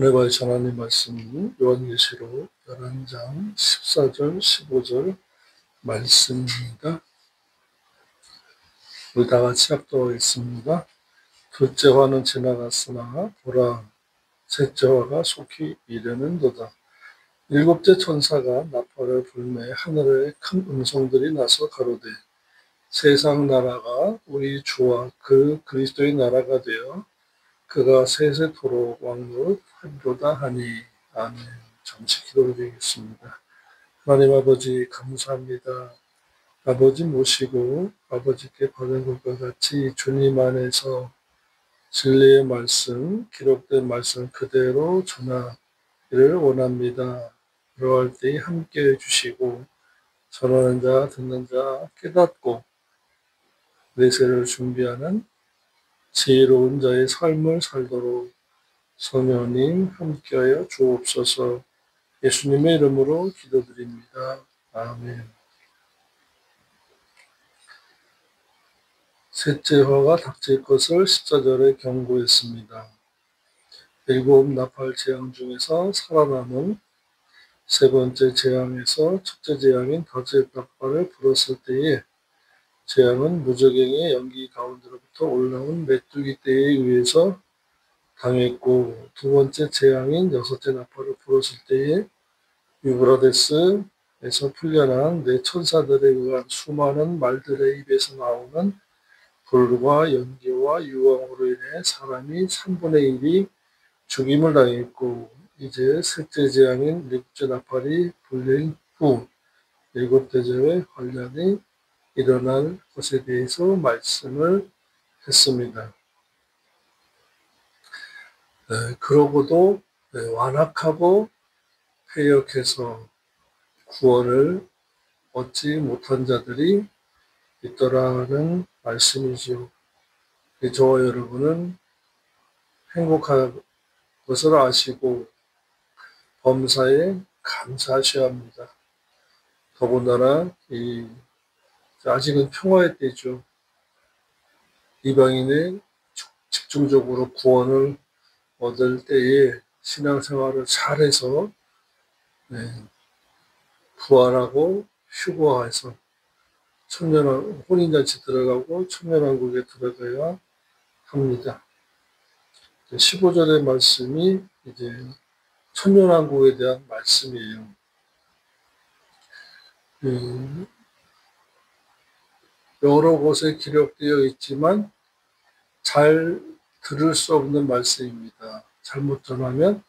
오늘 과의 하나님 말씀은 요한계시록 11장 14절 15절 말씀입니다. 우리 다 같이 합독하겠습니다. 둘째 화는 지나갔으나 보라 셋째 화가 속히 이르는도다. 일곱째 천사가 나팔을 불매 하늘에 큰 음성들이 나서 가로되 세상 나라가 우리 주와 그 그리스도의 나라가 되어 그가 세세토록 왕노릇 하리로다 하니. 아멘. 잠시 기도드리겠습니다. 하나님 아버지 감사합니다. 아버지 모시고 아버지께 받은 것과 같이 주님 안에서 진리의 말씀, 기록된 말씀 그대로 전하기를 원합니다. 그러할 때 함께해 주시고 전하는 자, 듣는 자 깨닫고 내세를 준비하는 지혜로운 자의 삶을 살도록 성령님 함께하여 주옵소서. 예수님의 이름으로 기도드립니다. 아멘. 셋째 화가 닥칠 것을 14절에 경고했습니다. 일곱 나팔 재앙 중에서 살아남은 세 번째 재앙에서 첫째 재앙인 더제 나팔을 불었을 때에 재앙은 무저갱의 연기 가운데로부터 올라온 메뚜기 떼에 의해서 당했고, 두 번째 재앙인 여섯째 나팔을 불었을 때에 유브라데스에서 풀려난 네 천사들에 의한 수많은 말들의 입에서 나오는 불과 연기와 유황으로 인해 사람이 3분의 1이 죽임을 당했고, 이제 셋째 재앙인 일곱째 나팔이 불린 후 일곱 대접의 환란이 일어날 것에 대해서 말씀을 했습니다. 그러고도 완악하고 패역해서 구원을 얻지 못한 자들이 있더라는 말씀이지요. 저와 여러분은 행복한 것을 아시고 범사에 감사하셔야 합니다. 더군다나 아직은 평화의 때죠. 이방인의 집중적으로 구원을 얻을 때에 신앙생활을 잘해서 부활하고 휴거해서 혼인잔치 들어가고 천년왕국에 들어가야 합니다. 15절의 말씀이 이제 천년왕국에 대한 말씀이에요. 여러 곳에 기록되어 있지만 잘 들을 수 없는 말씀입니다. 잘못 전하면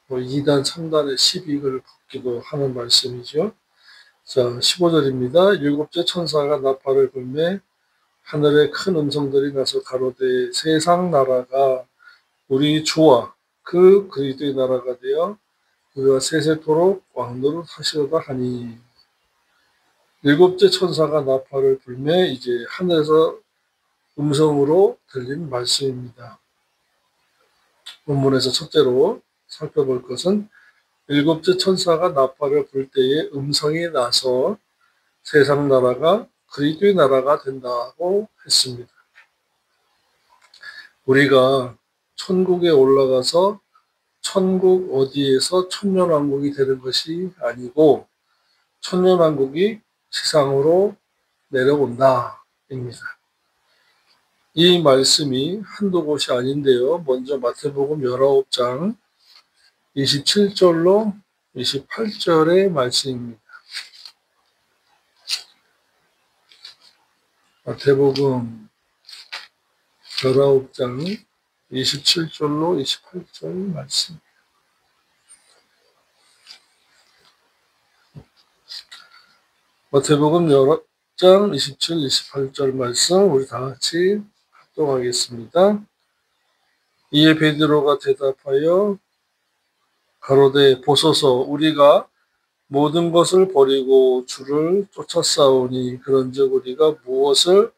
2단, 3단의 시비를 받기도 하는 말씀이죠. 자, 15절입니다. 일곱째 천사가 나팔을 불매 하늘에 큰 음성들이 나서 가로되 세상 나라가 우리 주와 그 그리스도의 나라가 되어 그가 세세토록 왕노릇 하시로다 하니. 일곱째 천사가 나팔을 불매 이제 하늘에서 음성으로 들린 말씀입니다. 본문에서 첫째로 살펴볼 것은 일곱째 천사가 나팔을 불 때에 음성이 나서 세상 나라가 그리스도의 나라가 된다고 했습니다. 우리가 천국에 올라가서 천국 어디에서 천년왕국이 되는 것이 아니고 천년왕국이 지상으로 내려온다입니다. 이 말씀이 한두 곳이 아닌데요. 먼저 마태복음 19장 27절로 28절의 말씀입니다. 마태복음 19장 27절로 28절 말씀. 마태복음 19장 27, 28절 말씀 우리 다 같이 합독하겠습니다. 이에 베드로가 대답하여 가로되 보소서 우리가 모든 것을 버리고 주를 쫓아싸우니 그런즉 우리가 무엇을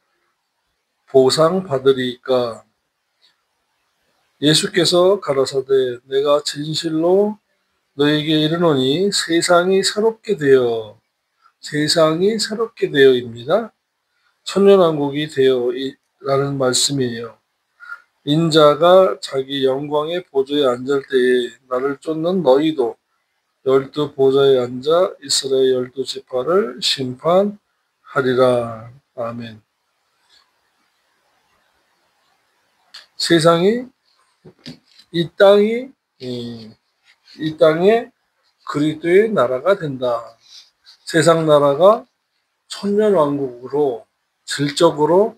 보상받으리이까? 예수께서 가라사대 내가 진실로 너에게 이르노니 세상이 새롭게 되어입니다. 천년왕국이 되어라는 말씀이에요. 인자가 자기 영광의 보좌에 앉을 때에 나를 쫓는 너희도 12보좌에 앉아 이스라엘 12지파를 심판하리라. 아멘. 세상이 이 땅이 이 땅에 그리스도의 나라가 된다. 세상 나라가 천년왕국으로 질적으로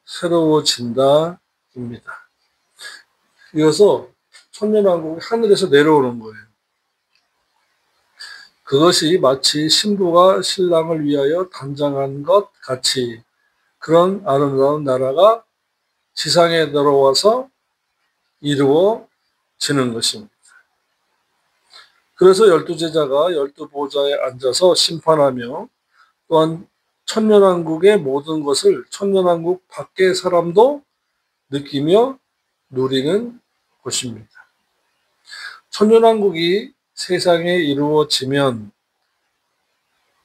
새로워진다입니다. 이어서 천년왕국이 하늘에서 내려오는 거예요. 그것이 마치 신부가 신랑을 위하여 단장한 것 같이 그런 아름다운 나라가 지상에 들어와서 이루어지는 것입니다. 그래서 12제자가 12보좌에 앉아서 심판하며 또한 천년왕국의 모든 것을 천년왕국 밖의 사람도 느끼며 누리는 것입니다. 천년왕국이 세상에 이루어지면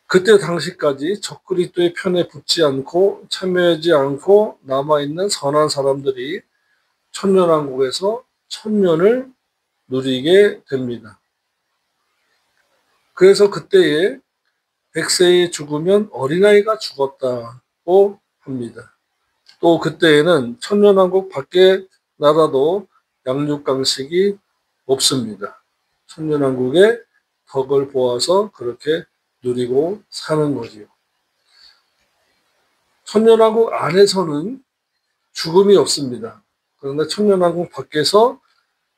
그때 당시까지 적그리스도의 편에 붙지 않고 참여하지 않고 남아있는 선한 사람들이 천년왕국에서 천년을 누리게 됩니다. 그래서 그때에 100세에 죽으면 어린아이가 죽었다고 합니다. 또 그때에는 천년왕국 밖의 나라도 양육강식이 없습니다. 천년왕국의 덕을 보아서 그렇게 누리고 사는 거지요. 천년왕국 안에서는 죽음이 없습니다. 그런데 천년왕국 밖에서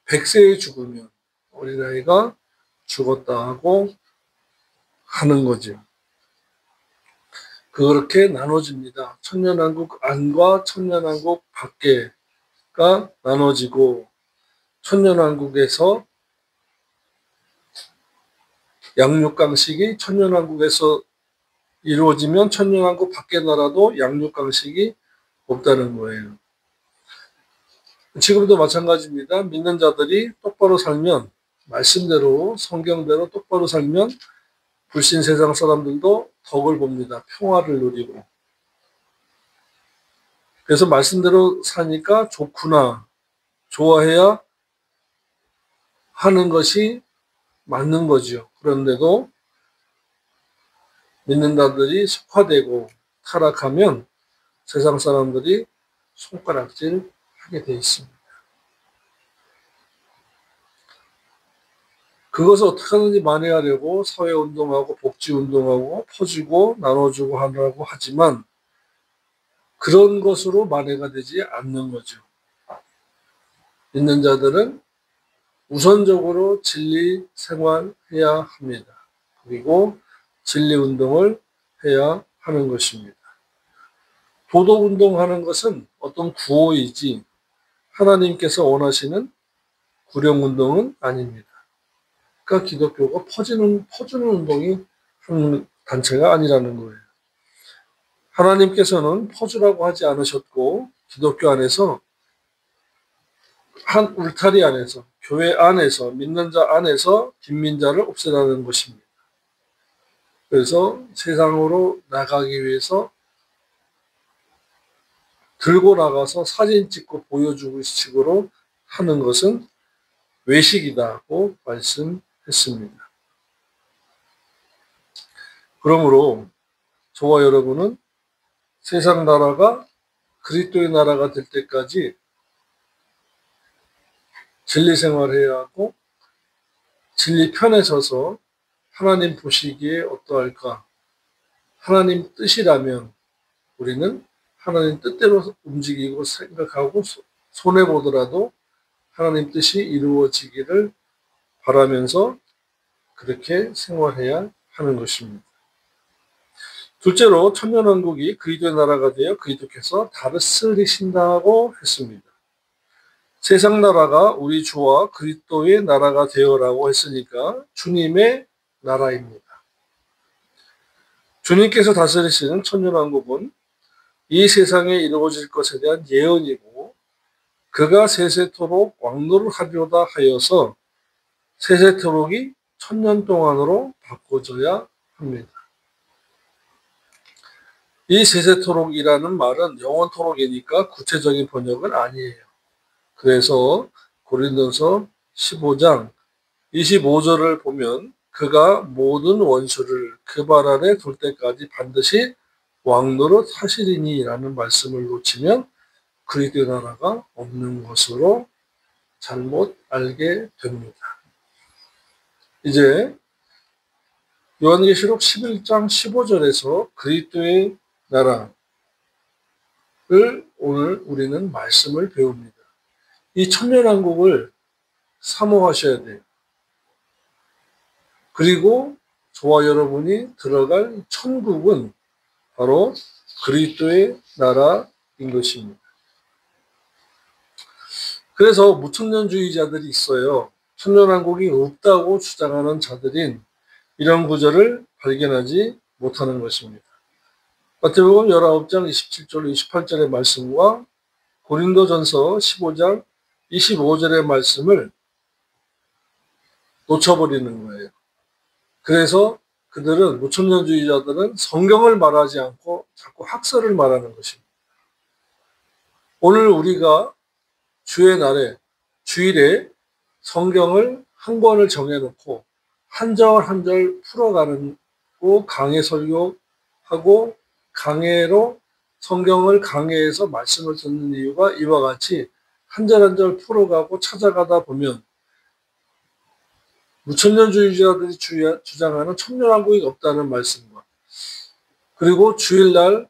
100세에 죽으면 어린아이가 죽었다 하고 하는 거죠. 그렇게 나눠집니다. 천년왕국 안과 천년왕국 밖에가 나눠지고 천년왕국에서 양육강식이 천년왕국에서 이루어지면 천년왕국 밖의 나라도 양육강식이 없다는 거예요. 지금도 마찬가지입니다. 믿는 자들이 똑바로 살면 말씀대로 성경대로 똑바로 살면 불신 세상 사람들도 덕을 봅니다. 평화를 누리고. 그래서 말씀대로 사니까 좋구나. 좋아해야 하는 것이 맞는 거죠. 그런데도 믿는 자들이 속화되고 타락하면 세상 사람들이 손가락질 하게 돼 있습니다. 그것을 어떻게 하든지 만회하려고 사회운동하고 복지운동하고 퍼주고 나눠주고 하려고 하지만 그런 것으로 만회가 되지 않는 거죠. 믿는 자들은 우선적으로 진리 생활해야 합니다. 그리고 진리 운동을 해야 하는 것입니다. 도덕 운동하는 것은 어떤 구호이지 하나님께서 원하시는 구령 운동은 아닙니다. 그러니까 기독교가 퍼주는 운동이 한 단체가 아니라는 거예요. 하나님께서는 퍼주라고 하지 않으셨고 기독교 안에서 한 울타리 안에서 교회 안에서 믿는 자 안에서 빈민자를 없애라는 것입니다. 그래서 세상으로 나가기 위해서 들고 나가서 사진 찍고 보여주고 식으로 하는 것은 외식이다고 말씀했습니다. 그러므로 저와 여러분은 세상 나라가 그리스도의 나라가 될 때까지 진리 생활해야 하고 진리 편에 서서 하나님 보시기에 어떠할까? 하나님 뜻이라면 우리는 하나님 뜻대로 움직이고 생각하고 손해보더라도 하나님 뜻이 이루어지기를 바라면서 그렇게 생활해야 하는 것입니다. 둘째로 천년왕국이 그리스도의 나라가 되어 그리스도께서 다스리신다고 했습니다. 세상 나라가 우리 주와 그리스도의 나라가 되어라고 했으니까 주님의 나라입니다. 주님께서 다스리시는 천년왕국은 이 세상에 이루어질 것에 대한 예언이고 그가 세세토록 왕노를 하려다 하여서 세세토록이 천년 동안으로 바꿔져야 합니다. 이 세세토록이라는 말은 영원토록이니까 구체적인 번역은 아니에요. 그래서 고린도서 15장 25절을 보면 그가 모든 원수를 그 발 아래 둘 때까지 반드시 왕노릇 하시리니 라는 말씀을 놓치면 그리스도의 나라가 없는 것으로 잘못 알게 됩니다. 이제 요한계시록 11장 15절에서 그리스도의 나라를 오늘 우리는 말씀을 배웁니다. 이 천년왕국을 사모하셔야 돼요. 그리고 저와 여러분이 들어갈 천국은 바로 그리스도의 나라인 것입니다. 그래서 무천년주의자들이 있어요. 천년왕국이 없다고 주장하는 자들인 이런 구절을 발견하지 못하는 것입니다. 마태복음 19장 27절 28절의 말씀과 고린도전서 15장 25절의 말씀을 놓쳐버리는 거예요. 그래서 그들은 무천년주의자들은 성경을 말하지 않고 자꾸 학설을 말하는 것입니다. 오늘 우리가 주의 날에 주일에 성경을 한 권을 정해놓고 한 절 한 절 풀어가는 강해 설교하고 강해로 성경을 강해해서 말씀을 듣는 이유가 이와 같이 한 절 한 절 풀어가고 찾아가다 보면 무천년주의자들이 주장하는 천년왕국이 없다는 말씀과 그리고 주일날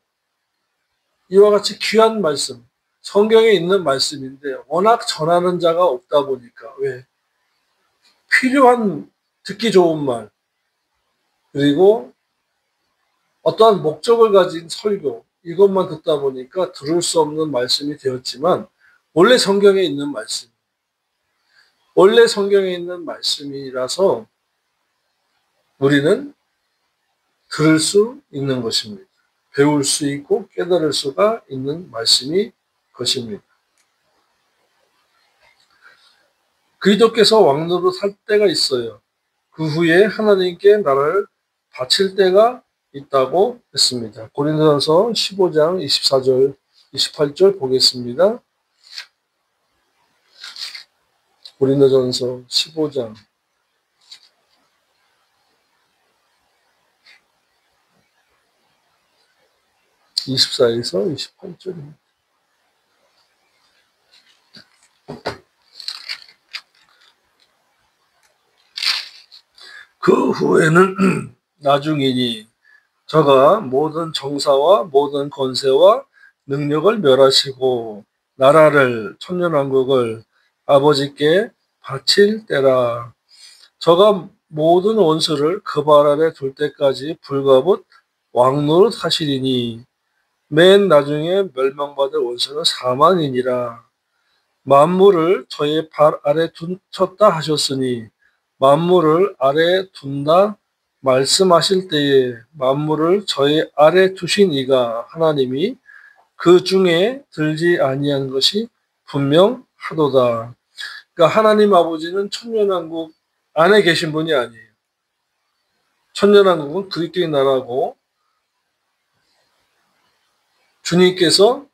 이와 같이 귀한 말씀, 성경에 있는 말씀인데 워낙 전하는 자가 없다 보니까 왜? 필요한 듣기 좋은 말 그리고 어떠한 목적을 가진 설교 이것만 듣다 보니까 들을 수 없는 말씀이 되었지만 원래 성경에 있는 말씀 원래 성경에 있는 말씀이라서 우리는 들을 수 있는 것입니다. 배울 수 있고 깨달을 수가 있는 말씀이 것입니다. 그리스도께서 왕노릇 할 때가 있어요. 그 후에 하나님께 나라를 바칠 때가 있다고 했습니다. 고린도전서 15장 24절 28절 보겠습니다. 고린도전서 15장 24에서 28절입니다. 그 후에는 나중이니 저가 모든 정사와 모든 권세와 능력을 멸하시고 나라를 천년왕국을 아버지께 바칠 때라. 저가 모든 원수를 그 발 아래 둘 때까지 불가봇 왕노릇 하시리니 맨 나중에 멸망받을 원수는 사망이니라. 만물을 저의 발 아래 쳤다 하셨으니 만물을 아래 둔다 말씀하실 때에 만물을 저의 아래 두신 이가 하나님이 그 중에 들지 아니한 것이 분명하도다. 그러니까 하나님 아버지는 천년왕국 안에 계신 분이 아니에요. 천년왕국은 그리스도의 나라고 주님께서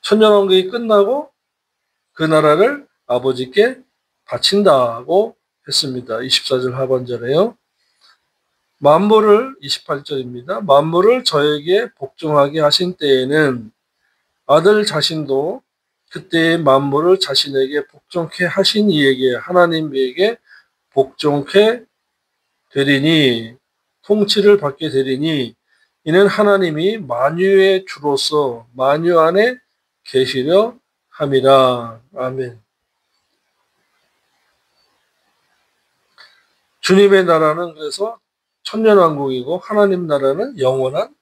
천년왕국이 끝나고 그 나라를 아버지께 바친다고 했습니다. 24절 하반절에요. 만물을 28절입니다. 만물을 저에게 복종하게 하신 때에는 아들 자신도 그때의 만물을 자신에게 복종케 하신 이에게 하나님에게 복종케 되리니 통치를 받게 되리니 이는 하나님이 만유의 주로서 만유 안에 계시려 함이라. 아멘. 주님의 나라는 그래서 천년왕국이고 하나님 나라는 영원한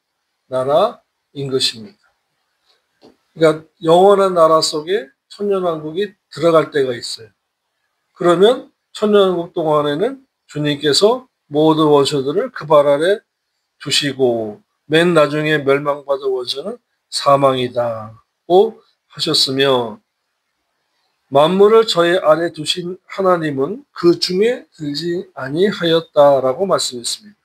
나라인 것입니다. 그러니까 영원한 나라 속에 천년왕국이 들어갈 때가 있어요. 그러면 천년왕국 동안에는 주님께서 모든 원수들을 그 발 아래 두시고 맨 나중에 멸망받을 원수는 사망이다고 하셨으며 만물을 저의 아래 두신 하나님은 그 중에 들지 아니하였다라고 말씀했습니다.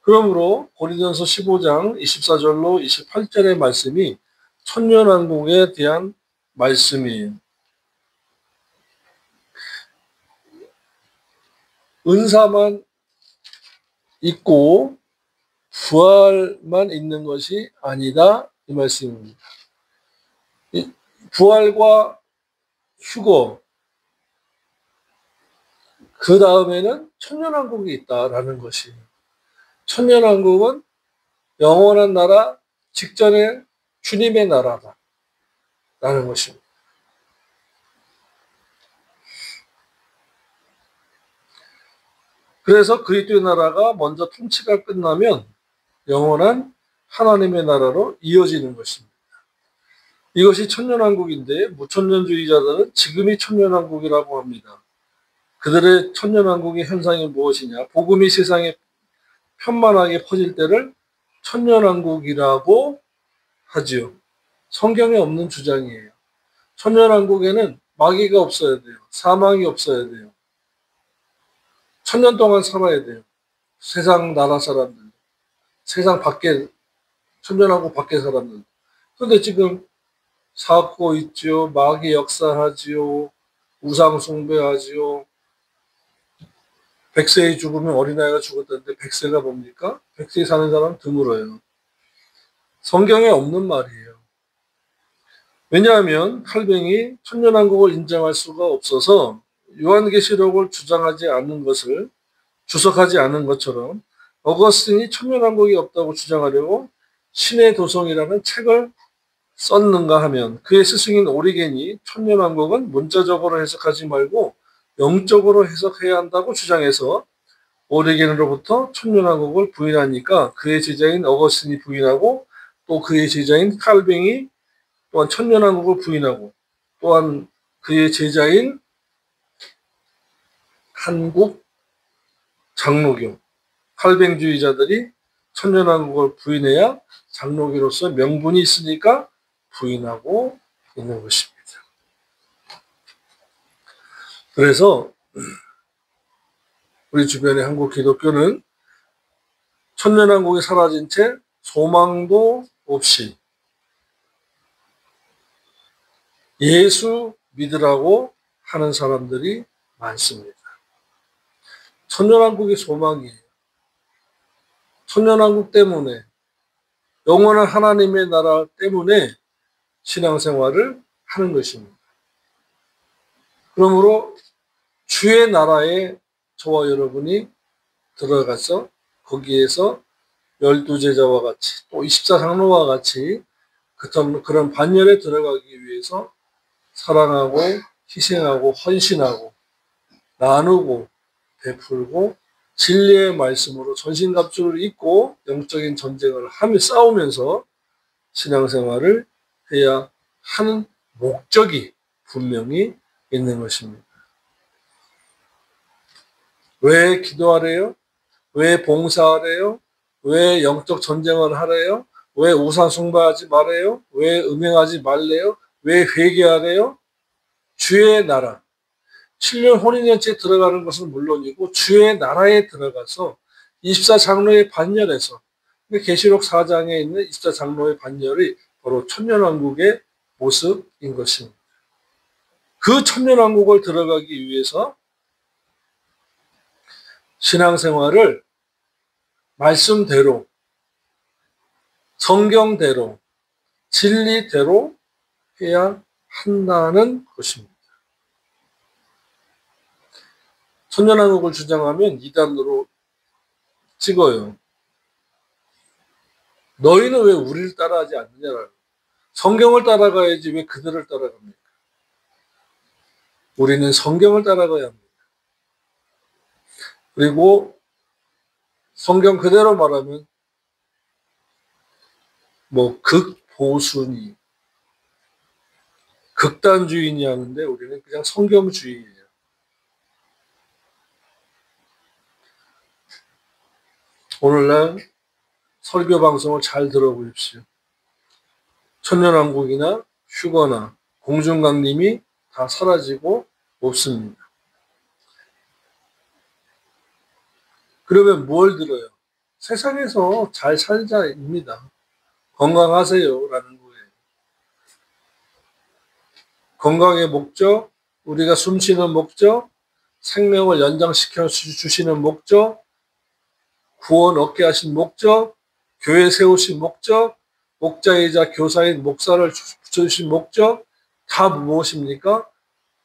그러므로 고린도전서 15장 24절로 28절의 말씀이 천년왕국에 대한 말씀이에요. 은사만 있고 부활만 있는 것이 아니다, 이 말씀입니다. 부활과 휴거, 그 다음에는 천년왕국이 있다라는 것이, 천년왕국은 영원한 나라 직전에 주님의 나라다라는 것입니다. 그래서 그리스도의 나라가 먼저 통치가 끝나면 영원한 하나님의 나라로 이어지는 것입니다. 이것이 천년왕국인데 무천년주의자들은 지금이 천년왕국이라고 합니다. 그들의 천년왕국의 현상이 무엇이냐? 복음이 세상에 편만하게 퍼질 때를 천년왕국이라고 하지요. 성경에 없는 주장이에요. 천년왕국에는 마귀가 없어야 돼요. 사망이 없어야 돼요. 천년 동안 살아야 돼요. 세상 나라 사람들, 세상 밖에, 천년왕국 밖에 사람들. 그런데 지금 사고 있죠. 마귀 역사하지요. 우상 숭배하지요. 100세에 죽으면 어린아이가 죽었다는데 100세가 뭡니까? 100세 사는 사람 드물어요. 성경에 없는 말이에요. 왜냐하면 칼뱅이 천년왕국을 인정할 수가 없어서 요한계시록을 주장하지 않는 것을, 주석하지 않은 것처럼 어거스틴이 천년왕국이 없다고 주장하려고 신의 도성이라는 책을 썼는가 하면, 그의 스승인 오리겐이 천년왕국은 문자적으로 해석하지 말고 영적으로 해석해야 한다고 주장해서 오리겐으로부터 천년왕국을 부인하니까 그의 제자인 어거스틴이 부인하고, 또 그의 제자인 칼뱅이 또한 천년왕국을 부인하고, 또한 그의 제자인 한국 장로교 칼뱅주의자들이 천년왕국을 부인해야 장로교로서 명분이 있으니까 부인하고 있는 것입니다. 그래서 우리 주변의 한국 기독교는 천년왕국이 사라진 채 소망도 없이 예수 믿으라고 하는 사람들이 많습니다. 천년왕국이 소망이에요. 천년왕국 때문에, 영원한 하나님의 나라 때문에 신앙생활을 하는 것입니다. 그러므로 주의 나라에 저와 여러분이 들어가서 거기에서 12제자와 같이 또 24장로와 같이 그런 반열에 들어가기 위해서 사랑하고 희생하고 헌신하고 나누고 베풀고 진리의 말씀으로 전신갑주를 입고 영적인 전쟁을 하며 싸우면서 신앙생활을 해야 하는 목적이 분명히 있는 것입니다. 왜 기도하래요? 왜 봉사하래요? 왜 영적 전쟁을 하래요? 왜 우상 숭배하지 말아요? 왜 음행하지 말래요? 왜 회개하래요? 주의 나라, 7년 혼인연체에 들어가는 것은 물론이고 주의 나라에 들어가서 24장로의 반열에서, 계시록 4장에 있는 24장로의 반열이 바로 천년왕국의 모습인 것입니다. 그 천년왕국을 들어가기 위해서 신앙생활을 말씀대로, 성경대로, 진리대로 해야 한다는 것입니다. 천년왕국을 주장하면 이단으로 찍어요. 너희는 왜 우리를 따라하지 않느냐라고. 성경을 따라가야지 왜 그들을 따라갑니까? 우리는 성경을 따라가야 합니다. 그리고 성경 그대로 말하면 극보수니, 극단주의니 하는데 우리는 그냥 성경주의예요. 오늘날 설교 방송을 잘 들어보십시오. 천년왕국이나 휴거나 공중강림이 다 사라지고 없습니다. 그러면 뭘 들어요? 세상에서 잘 살자입니다. 건강하세요 라는 거예요. 건강의 목적, 우리가 숨쉬는 목적, 생명을 연장시켜 주시는 목적, 구원 얻게 하신 목적, 교회 세우신 목적, 목자이자 교사인 목사를 붙여주신 목적, 다 무엇입니까?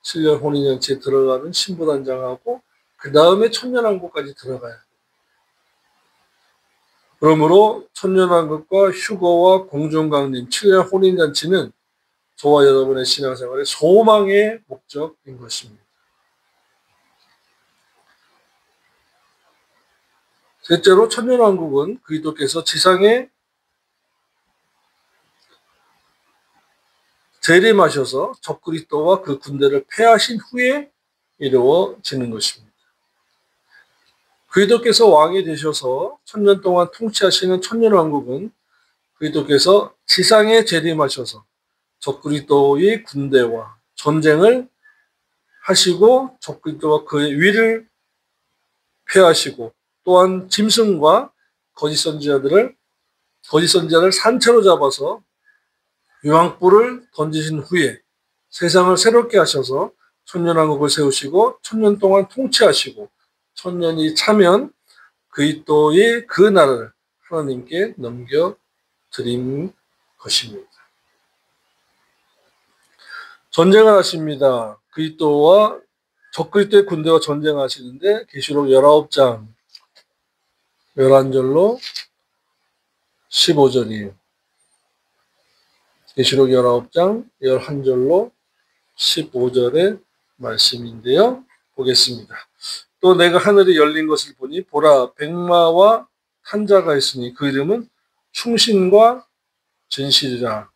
7년 혼인잔치에 들어가는 신부단장하고 그 다음에 천년왕국까지 들어가야 돼요. 그러므로 천년왕국과 휴거와 공중강림, 7년 혼인잔치는 저와 여러분의 신앙생활의 소망의 목적인 것입니다. 셋째로 천년왕국은 그리스도께서 지상에 재림하셔서 적그리스도와 그 군대를 패하신 후에 이루어지는 것입니다. 그리스도께서 왕이 되셔서 천년 동안 통치하시는 천년왕국은 그리스도께서 지상에 재림하셔서 적그리스도의 군대와 전쟁을 하시고 적그리스도와 그의 위를 패하시고 또한 짐승과 거짓 선지자를 산채로 잡아서 유황불을 던지신 후에 세상을 새롭게 하셔서 천년왕국을 세우시고 천년 동안 통치하시고 천년이 차면 그리스도의 그 나라를 하나님께 넘겨드린 것입니다. 전쟁을 하십니다. 그리스도와 적그리스도의 군대와 전쟁하시는데 계시록 19장 11절로 15절이에요. 계시록 19장 11절로 15절의 말씀인데요. 보겠습니다. 또 내가 하늘이 열린 것을 보니 보라 백마와 한 자가 있으니 그 이름은 충신과 진실이라.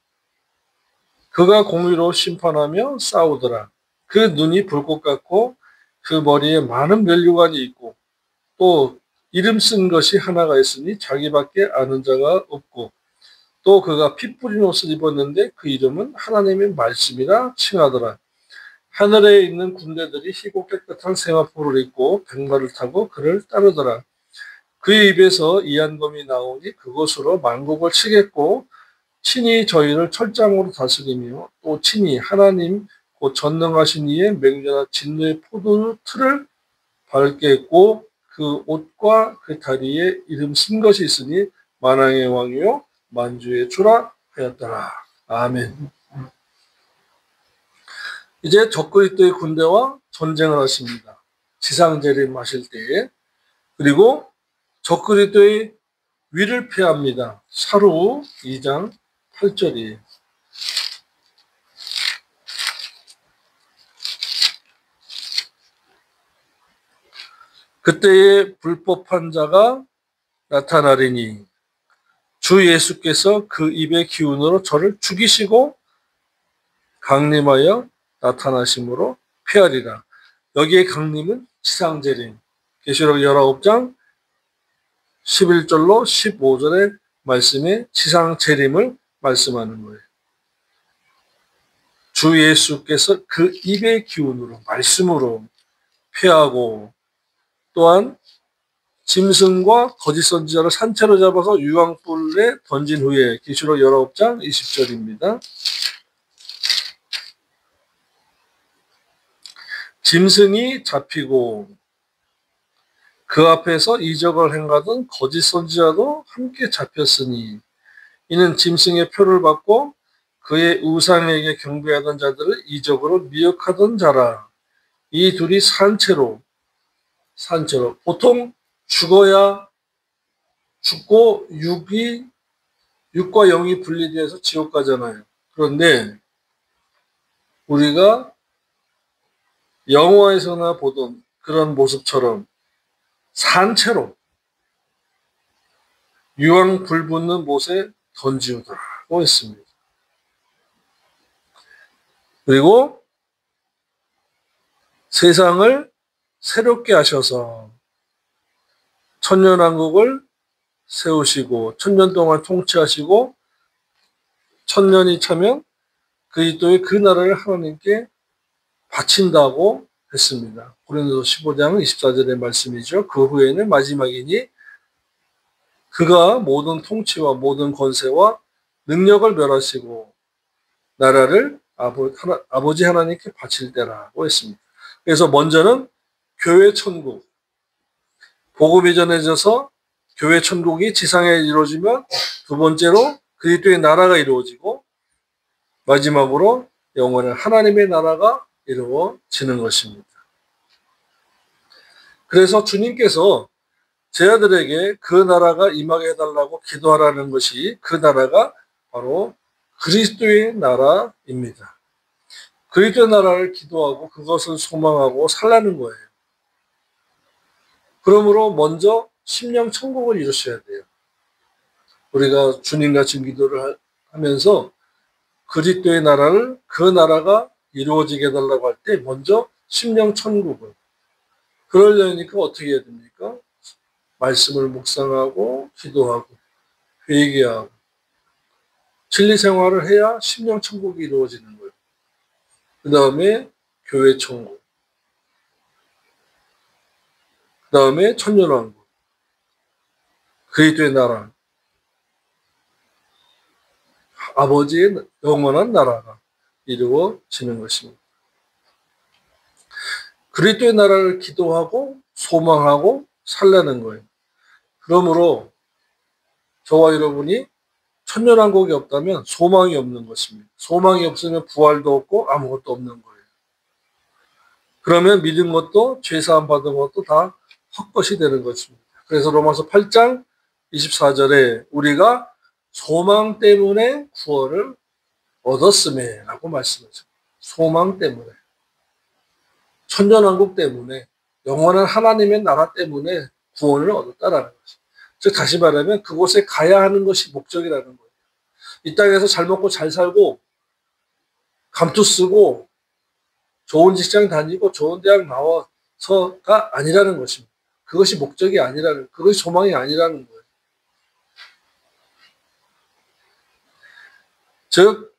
그가 공의로 심판하며 싸우더라. 그 눈이 불꽃 같고 그 머리에 많은 면류관이 있고 또 이름 쓴 것이 하나가 있으니 자기밖에 아는 자가 없고 또 그가 피 뿌린 옷을 입었는데 그 이름은 하나님의 말씀이라 칭하더라. 하늘에 있는 군대들이 희고 깨끗한 세마포를 입고 백마를 타고 그를 따르더라. 그의 입에서 이한검이 나오니 그것으로 만국을 치겠고 친히 저희를 철장으로 다스리며 또 친히 하나님 곧 전능하신 이의 맹렬한 진노의 포도 틀을 밟겠고 그 옷과 그 다리에 이름 쓴 것이 있으니 만왕의 왕이요 만주의 주라 하였더라. 아멘. 이제 적그리스도의 군대와 전쟁을 하십니다. 지상재림하실 때에. 그리고 적그리스도의 위를 패합니다. 사루 2장 8절이에요. 그때에 불법한 자가 나타나리니 주 예수께서 그 입의 기운으로 저를 죽이시고 강림하여 나타나심으로 패하리라. 여기에 강림은 지상재림. 계시록 19장 11절로 15절의 말씀에 지상재림을 말씀하는 거예요. 주 예수께서 그 입의 기운으로 말씀으로 패하고 또한 짐승과 거짓 선지자를 산채로 잡아서 유황불에 던진 후에 계시록 19장 20절입니다. 짐승이 잡히고 그 앞에서 이적을 행하던 거짓 선지자도 함께 잡혔으니 이는 짐승의 표를 받고 그의 우상에게 경배하던 자들을 이적으로 미혹하던 자라. 이 둘이 산채로 보통 죽어야 죽고 육과 영이 분리돼서 지옥 가잖아요. 그런데 우리가 영화에서나 보던 그런 모습처럼 산채로 유황 불 붙는 못에 던지우더라고 했습니다. 그리고 세상을 새롭게 하셔서 천년왕국을 세우시고 천년 동안 통치하시고 천년이 차면 그리스도의 그 나라를 하나님께 바친다고 했습니다. 고린도서 15장 24절의 말씀이죠. 그 후에는 마지막이니 그가 모든 통치와 모든 권세와 능력을 멸하시고 나라를 아버지 하나님께 바칠 때라고 했습니다. 그래서 먼저는 교회 천국, 복음이 전해져서 교회 천국이 지상에 이루어지면 두 번째로 그리스도의 나라가 이루어지고 마지막으로 영원한 하나님의 나라가 이루어지는 것입니다. 그래서 주님께서 제 아들에게 그 나라가 임하게 해달라고 기도하라는 것이 그 나라가 바로 그리스도의 나라입니다. 그리스도의 나라를 기도하고 그것을 소망하고 살라는 거예요. 그러므로 먼저 심령 천국을 이루셔야 돼요. 우리가 주님과 지금 기도를 하면서 그리스도의 나라를 그 나라가 이루어지게 해달라고 할 때 먼저 심령 천국을 그러려니까 어떻게 해야 됩니까? 말씀을 묵상하고 기도하고 회개하고 진리 생활을 해야 심령 천국이 이루어지는 거예요. 그 다음에 교회 천국, 그 다음에 천년왕국, 그리스도의 나라, 아버지의 영원한 나라가 이루어지는 것입니다. 그리스도의 나라를 기도하고 소망하고 살라는 거예요. 그러므로 저와 여러분이 천년왕국이 없다면 소망이 없는 것입니다. 소망이 없으면 부활도 없고 아무것도 없는 거예요. 그러면 믿은 것도 죄사함 받은 것도 다 헛것이 되는 것입니다. 그래서 로마서 8장 24절에 우리가 소망 때문에 구원을 얻었음에 라고 말씀하죠. 소망 때문에. 천년왕국 때문에 영원한 하나님의 나라 때문에 구원을 얻었다라는 거죠. 즉 다시 말하면 그곳에 가야 하는 것이 목적이라는 거예요. 이 땅에서 잘 먹고 잘 살고 감투 쓰고 좋은 직장 다니고 좋은 대학 나와서가 아니라는 것입니다. 그것이 목적이 아니라는, 그것이 소망이 아니라는 거예요. 즉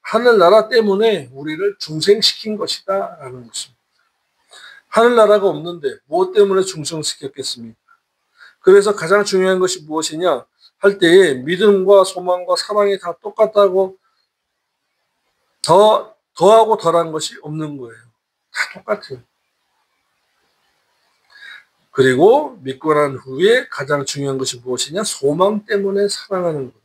하늘나라 때문에 우리를 중생시킨 것이다 라는 것입니다. 하늘나라가 없는데 무엇 때문에 중생시켰겠습니까? 그래서 가장 중요한 것이 무엇이냐 할 때에 믿음과 소망과 사랑이 다 똑같다고 더하고 덜한 것이 없는 거예요. 다 똑같아요. 그리고 믿고 난 후에 가장 중요한 것이 무엇이냐? 소망 때문에 사랑하는 겁니다.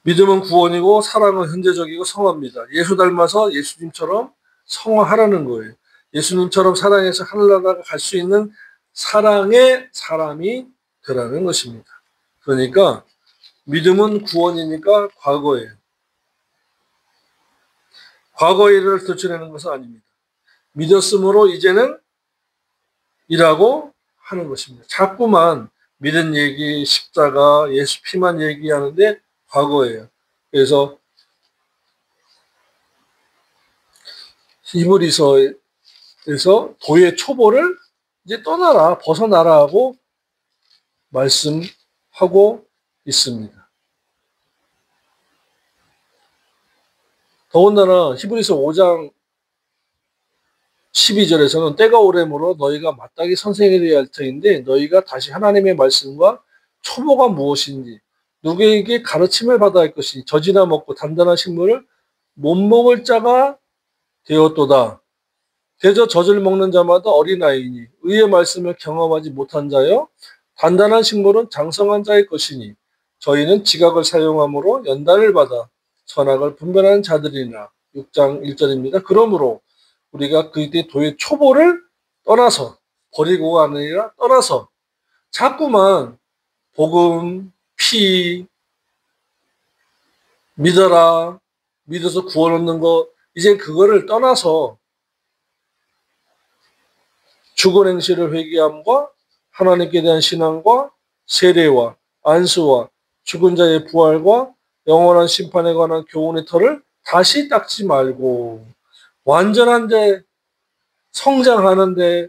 믿음은 구원이고 사랑은 현재적이고 성화입니다. 예수 닮아서 예수님처럼 성화하라는 거예요. 예수님처럼 사랑해서 하늘나라가 갈 수 있는 사랑의 사람이 되라는 것입니다. 그러니까 믿음은 구원이니까 과거예요. 과거의 일을 덧쳐내는 것은 아닙니다. 믿었으므로 이제는 일하고 하는 것입니다. 자꾸만 믿은 얘기, 십자가, 예수 피만 얘기하는데 과거예요. 그래서 히브리서에서 도의 초보를 이제 떠나라, 벗어나라 하고 말씀하고 있습니다. 더군다나 히브리서 5장 12절에서는 때가 오래므로 너희가 마땅히 선생이 되어야 할 터인데 너희가 다시 하나님의 말씀과 초보가 무엇인지 누구에게 가르침을 받아야 할 것이 젖이나 먹고 단단한 식물을 못 먹을 자가 되었도다. 대저 젖을 먹는 자마다 어린아이니 의의 말씀을 경험하지 못한 자여 단단한 식물은 장성한 자의 것이니 저희는 지각을 사용함으로 연단을 받아 선악을 분별하는 자들이나 6장 1절입니다. 그러므로 우리가 그때 도의 초보를 떠나서 버리고가 아니라 떠나서 자꾸만 복음, 피, 믿어라, 믿어서 구원 얻는 거 이제 그거를 떠나서 죽은 행실을 회개함과 하나님께 대한 신앙과 세례와 안수와 죽은 자의 부활과 영원한 심판에 관한 교훈의 털을 다시 닦지 말고 완전한 데 성장하는데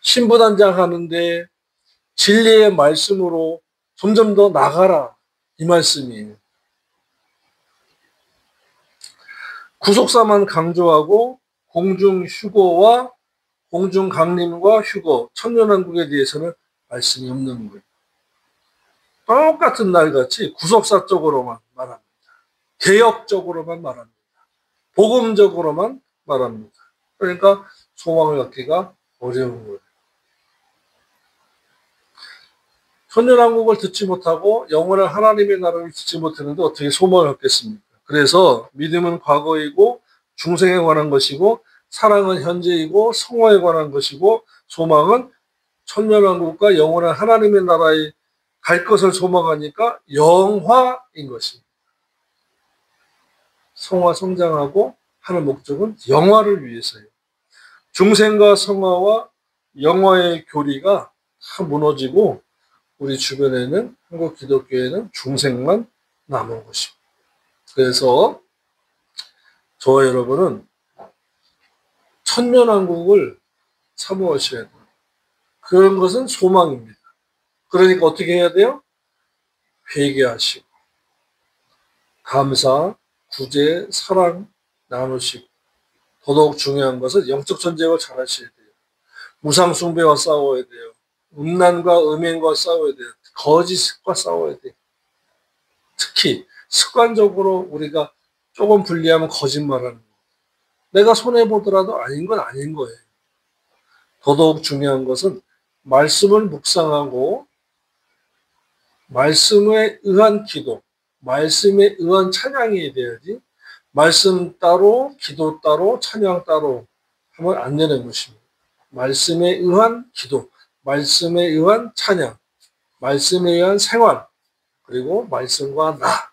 신부단장하는데 진리의 말씀으로 점점 더 나가라 이 말씀이에요. 구속사만 강조하고 공중 휴거와 공중 강림과 휴거, 천년왕국에 대해서는 말씀이 없는 거예요. 똑같은 날같이 구속사 쪽으로만 말합니다. 개혁적으로만 말합니다. 복음적으로만 말합니다. 그러니까 소망을 갖기가 어려운 거예요. 천년왕국을 듣지 못하고 영원한 하나님의 나라를 듣지 못했는데 어떻게 소망을 갖겠습니까? 그래서 믿음은 과거이고 중생에 관한 것이고 사랑은 현재이고 성화에 관한 것이고 소망은 천년왕국과 영원한 하나님의 나라에 갈 것을 소망하니까 영화인 것입니다. 성화 성장하고 하는 목적은 영화를 위해서예요. 중생과 성화와 영화의 교리가 다 무너지고 우리 주변에는 한국 기독교에는 중생만 남은 것입니다. 그래서 저와 여러분은 천년왕국을 사모하셔야 돼요. 그런 것은 소망입니다. 그러니까 어떻게 해야 돼요? 회개하시고 감사, 구제, 사랑 나누시고 더더욱 중요한 것은 영적 전쟁을 잘 하셔야 돼요. 우상 숭배와 싸워야 돼요. 음란과 음행과 싸워야 돼요. 거짓과 싸워야 돼요. 특히 습관적으로 우리가 조금 불리하면 거짓말하는 거. 내가 손해보더라도 아닌 건 아닌 거예요. 더더욱 중요한 것은 말씀을 묵상하고 말씀에 의한 기도, 말씀에 의한 찬양이 돼야지 말씀 따로, 기도 따로, 찬양 따로 하면 안 되는 것입니다. 말씀에 의한 기도, 말씀에 의한 찬양, 말씀에 의한 생활, 그리고 말씀과 나.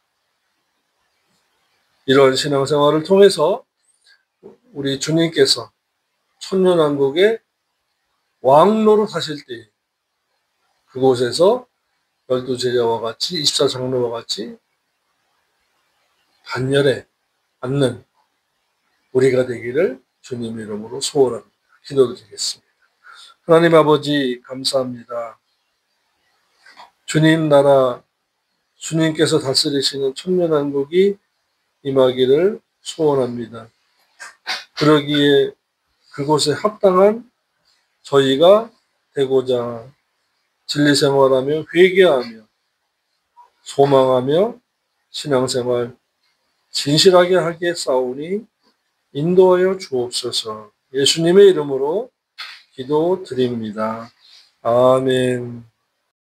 이런 신앙생활을 통해서 우리 주님께서 천년왕국의 왕로로 사실 때 그곳에서 12제자와 같이 24장로와 같이 반열에 앉는 우리가 되기를 주님 이름으로 소원합니다. 기도드리겠습니다. 하나님 아버지 감사합니다. 주님 나라 주님께서 다스리시는 천년왕국이 임하기를 소원합니다. 그러기에 그곳에 합당한 저희가 되고자 진리생활하며 회개하며 소망하며 신앙생활 진실하게 하게 싸우니 인도하여 주옵소서. 예수님의 이름으로 기도드립니다. 아멘.